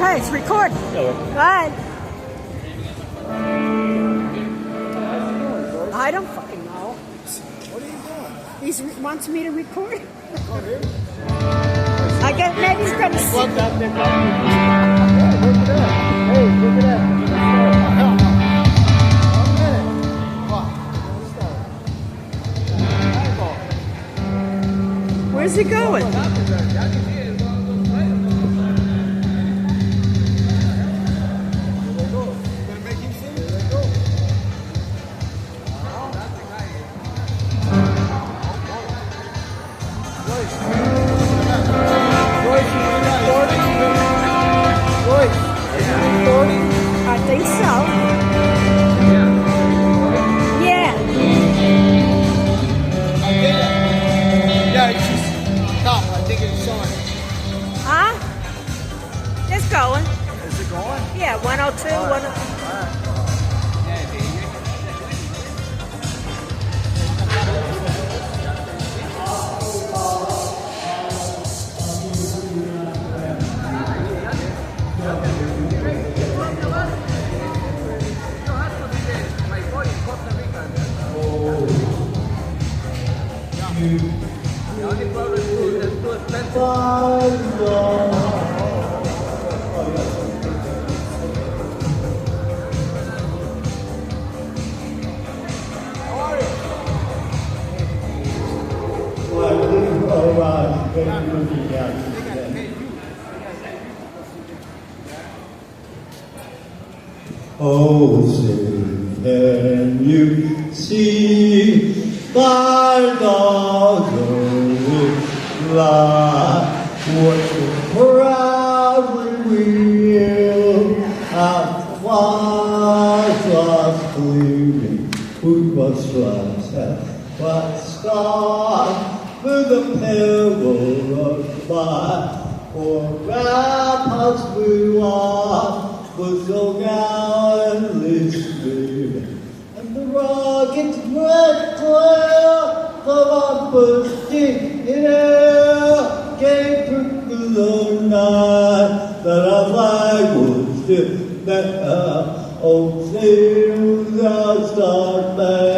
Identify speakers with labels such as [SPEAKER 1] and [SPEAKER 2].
[SPEAKER 1] Okay, it's recording. Go ahead. I don't fucking know.
[SPEAKER 2] What are you doing?
[SPEAKER 1] He wants me to record. I guess maybe he's going to see.
[SPEAKER 2] Look at that. Hey, look at that.
[SPEAKER 1] Where's he going? I think so. Yeah.
[SPEAKER 2] Yeah, it's just stop. I think it's showing.
[SPEAKER 1] Huh? It's going.
[SPEAKER 2] Is it going?
[SPEAKER 1] Yeah, 102, 102.
[SPEAKER 3] Oh, say, can you see by the going light what the proudly wheel at once was gleaming, who must rise at what sky with the pebble of by, for grandpa's blue eye was so gallantly streaming, and the rocket's red glare of our bursting in air gave proof to the night that our flag was still there. Oh, sail thou star-spangled